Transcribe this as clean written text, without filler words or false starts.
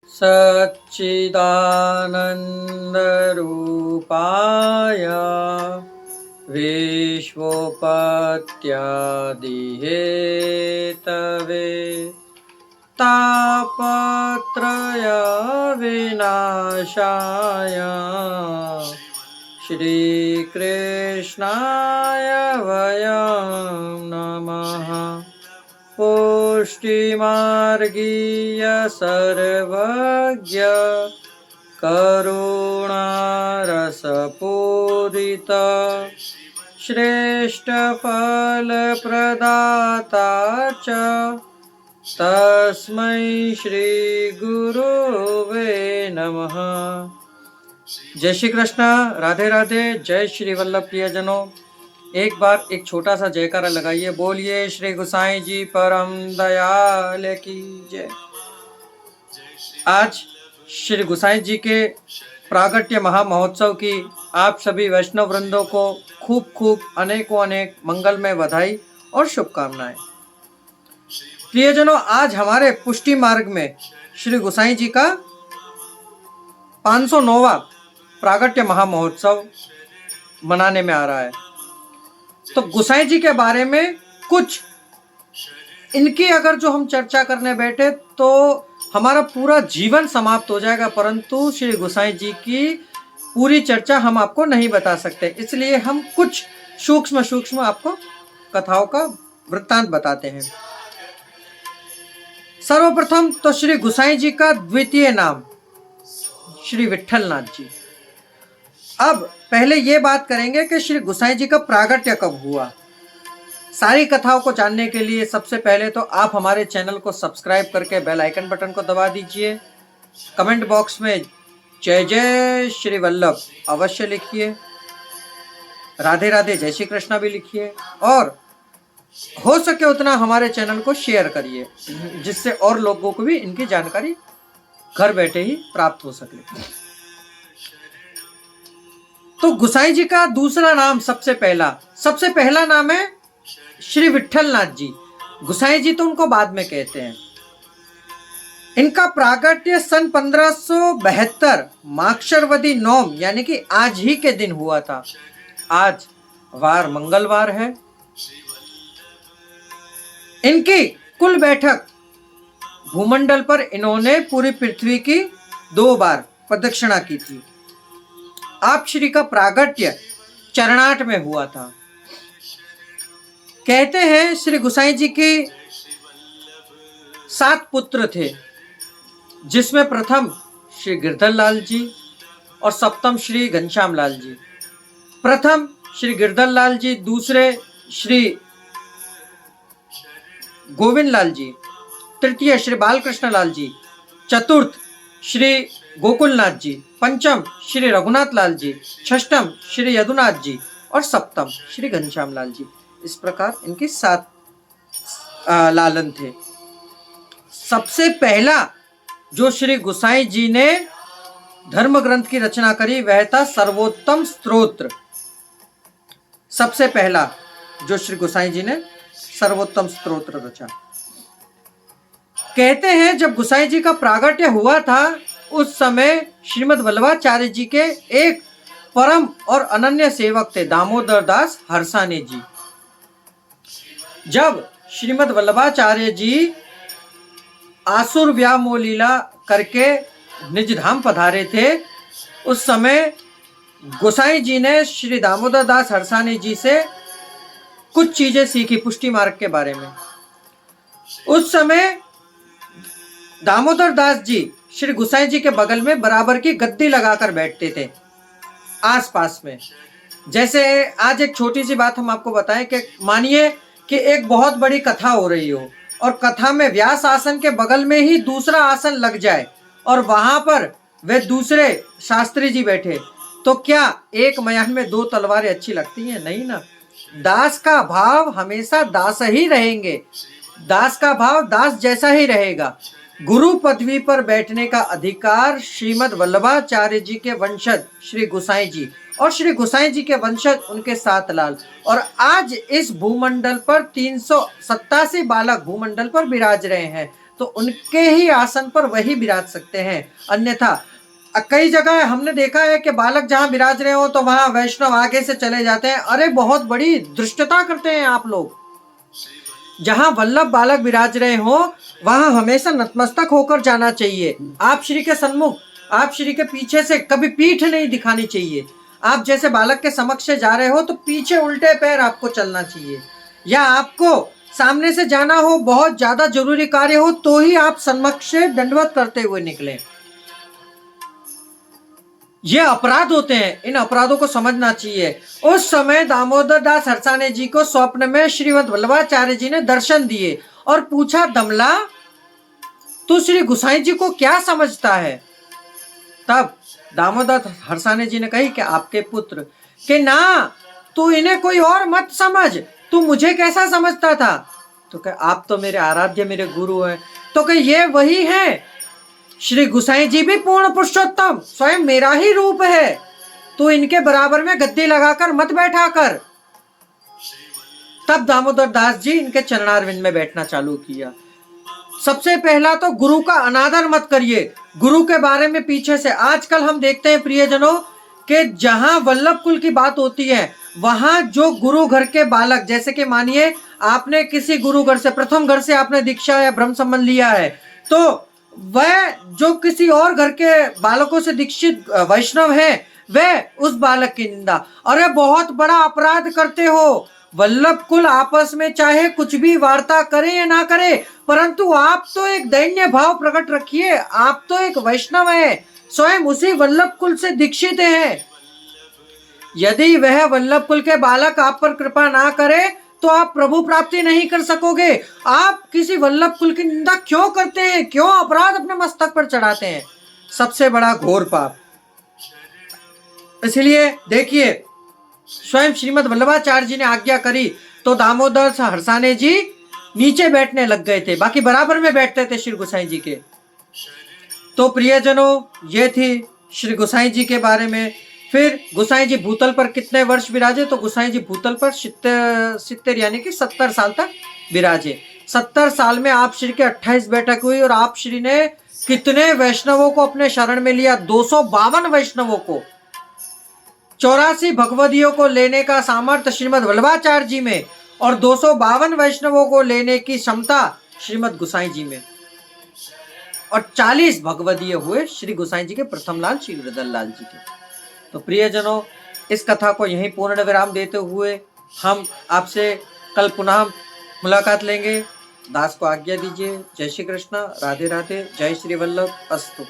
सच्चिदानन्दरूपाय विश्वोपत्यादिहेतवे तापत्रय विनाशाय श्रीकृष्णाय वयं नमः। पुष्टिमार्गीय सर्वज्ञ करुणारसपूरित श्रेष्ठफलप्रदाता च तस्मै श्रीगुरुवे नमः। जय श्री कृष्ण, राधे राधे, जय श्री वल्लभ प्रियजनों। एक बार एक छोटा सा जयकारा लगाइए, बोलिए श्री गोसाई जी परम दयाल की जय। आज श्री गोसाई जी के प्रागट्य महामहोत्सव की आप सभी वैष्णव वृंदों को खूब खूब अनेकों अनेक मंगलमय बधाई और शुभकामनाएं। प्रियजनों, आज हमारे पुष्टि मार्ग में श्री गोसाई जी का 509वां प्रागट्य महामहोत्सव मनाने में आ रहा है। तो गोसाई जी के बारे में कुछ इनकी अगर जो हम चर्चा करने बैठे तो हमारा पूरा जीवन समाप्त हो जाएगा, परंतु श्री गोसाई जी की पूरी चर्चा हम आपको नहीं बता सकते, इसलिए हम कुछ सूक्ष्म आपको कथाओं का वृत्तांत बताते हैं। सर्वप्रथम तो श्री गोसाई जी का द्वितीय नाम श्री विट्ठलनाथ जी। अब पहले ये बात करेंगे कि श्री गोसाई जी का प्रागट्य कब हुआ। सारी कथाओं को जानने के लिए सबसे पहले तो आप हमारे चैनल को सब्सक्राइब करके बेल आइकन बटन को दबा दीजिए। कमेंट बॉक्स में जय जय श्री वल्लभ अवश्य लिखिए, राधे राधे जय श्री कृष्णा भी लिखिए, और हो सके उतना हमारे चैनल को शेयर करिए, जिससे और लोगों को भी इनकी जानकारी घर बैठे ही प्राप्त हो सके। तो गोसाई जी का दूसरा नाम सबसे पहला नाम है श्री विट्ठलनाथ जी। गोसाई जी तो उनको बाद में कहते हैं। इनका प्रागट्य सन 1572 माक्षरवदी नौम यानी कि आज ही के दिन हुआ था। आज वार मंगलवार है। इनकी कुल बैठक भूमंडल पर इन्होंने पूरी पृथ्वी की 2 बार प्रदक्षिणा की थी। आप श्री का प्रागट्य चरणाट में हुआ था। कहते हैं श्री गोसाई जी के 7 पुत्र थे, जिसमें प्रथम श्री गिरधर लाल जी और सप्तम श्री घनश्याम लाल जी। प्रथम श्री गिरधर लाल जी, दूसरे श्री गोविंद लाल जी, तृतीय श्री बालकृष्ण लाल जी, चतुर्थ श्री गोकुलनाथ जी, पंचम श्री रघुनाथ लाल जी, षष्ठम श्री यदुनाथ जी और सप्तम श्री घनश्याम लाल जी। इस प्रकार इनके 7 लालन थे। सबसे पहला जो श्री गोसाई जी ने धर्म ग्रंथ की रचना करी वह था सर्वोत्तम स्तोत्र। सबसे पहला जो श्री गोसाई जी ने सर्वोत्तम स्तोत्र रचा। कहते हैं जब गोसाई जी का प्रागट्य हुआ था उस समय श्रीमद् वल्लभाचार्य जी के एक परम और अनन्य सेवक थे दामोदर दास हरसाने जी। जब श्रीमद् वल्लभाचार्य जी आसुर व्यामोह लीला करके निज धाम पधारे थे, उस समय गोसाई जी ने श्री दामोदर दास हरसाने जी से कुछ चीजें सीखी पुष्टि मार्ग के बारे में। उस समय दामोदर दास जी श्री गोसाई जी के बगल में बराबर की गद्दी लगाकर बैठते थे आसपास में। जैसे आज एक छोटी सी बात हम आपको बताएं कि मानिए कि एक बहुत बड़ी कथा हो रही हो और कथा में व्यास आसन के बगल में ही दूसरा आसन लग जाए और वहां पर वे दूसरे शास्त्री जी बैठे, तो क्या एक मयान में 2 तलवारें अच्छी लगती हैं? नहीं ना। दास का भाव हमेशा दास ही रहेंगे, दास का भाव दास जैसा ही रहेगा। गुरु पदवी पर बैठने का अधिकार श्रीमद् वल्लभाचार्य जी के वंशज श्री गोसाई जी और श्री गोसाई जी के वंशज उनके 7 लाल, और आज इस भूमंडल पर 387 बालक भूमंडल पर विराज रहे हैं। तो उनके ही आसन पर वही विराज सकते हैं। अन्यथा कई जगह हमने देखा है कि बालक जहां विराज रहे हो तो वहां वैष्णव आगे से चले जाते हैं। अरे बहुत बड़ी धृष्टता करते हैं आप लोग। जहां वल्लभ बालक विराज रहे हो वहां हमेशा नतमस्तक होकर जाना चाहिए। आप श्री के सन्मुख, आप श्री के पीछे से कभी पीठ नहीं दिखानी चाहिए। आप जैसे बालक के समक्ष से जा रहे हो तो पीछे उल्टे पैर आपको चलना चाहिए, या आपको सामने से जाना हो, बहुत ज्यादा जरूरी कार्य हो तो ही आप समक्ष से दंडवत करते हुए निकले। ये अपराध होते हैं, इन अपराधों को समझना चाहिए। उस समय दामोदर दास हरसाने जी को स्वप्न में श्रीमद् वल्लभाचार्य जी ने दर्शन दिए और पूछा, दमला तू श्री गुसाई जी को क्या समझता है? तब दामोदर हरसाने जी ने कही कि आपके पुत्र कि ना, तू इन्हें कोई और मत समझ, तू मुझे कैसा समझता था? तो कहे आप तो मेरे आराध्य, मेरे गुरु हैं। तो कहे ये वही हैं, श्री गुसाई जी भी पूर्ण पुरुषोत्तम स्वयं मेरा ही रूप है, तू इनके बराबर में गद्दी लगाकर मत बैठा कर। तब दामोदर दास जी इनके चरणारविंद में बैठना चालू किया। सबसे पहला तो गुरु का अनादर मत करिए, गुरु के बारे में पीछे से। आजकल हम देखते हैं प्रियजनों कि जहां वल्लभ कुल की बात होती है वहां जो गुरु घर के बालक, जैसे कि मानिए आपने किसी गुरु घर से, प्रथम घर से आपने दीक्षा या ब्रह्म संबंध लिया है, तो वह जो किसी और घर के बालकों से दीक्षित वैष्णव है वह उस बालक की निंदा, अरे बहुत बड़ा अपराध करते हो। वल्लभ कुल आपस में चाहे कुछ भी वार्ता करे या ना करे, परंतु आप तो एक दैन्य भाव प्रकट रखिए, आप तो एक वैष्णव है, स्वयं उसी वल्लभ कुल से दीक्षित हैं। यदि वह वल्लभ कुल के बालक आप पर कृपा ना करे तो आप प्रभु प्राप्ति नहीं कर सकोगे। आप किसी वल्लभ कुल की निंदा क्यों करते हैं? क्यों अपराध अपने मस्तक पर चढ़ाते हैं? सबसे बड़ा घोर पाप। इसलिए देखिए, स्वयं श्रीमद् वल्लभाचार्य जी ने आज्ञा करी तो दामोदर हरसाने जी नीचे बैठने लग गए थे, बाकी बराबर में बैठते थे श्री गोसाई जी के। तो प्रियजनों, ये थी श्री गोसाई जी के बारे में। फिर गोसाई जी भूतल पर कितने वर्ष विराजे? तो गोसाई जी भूतल पर 70 यानी कि 70 साल तक विराजे। 70 साल में आप श्री के 28 बैठक हुई और आप श्री ने कितने वैष्णवों को अपने शरण में लिया? 252 वैष्णवों को। 84 भगवदियों को लेने का सामर्थ्य श्रीमद् वल्लभाचार्य जी में और 252 वैष्णवों को लेने की क्षमता श्रीमद् गोसाई जी में, और 40 भगवदीय हुए श्री गोसाई जी के प्रथम लाल श्री रुद्र लाल जी के। तो प्रियजनों, इस कथा को यहीं पूर्ण विराम देते हुए हम आपसे कल पुनः मुलाकात लेंगे। दास को आज्ञा दीजिए। जय श्री कृष्ण, राधे राधे, जय श्री वल्लभ, अस्तु।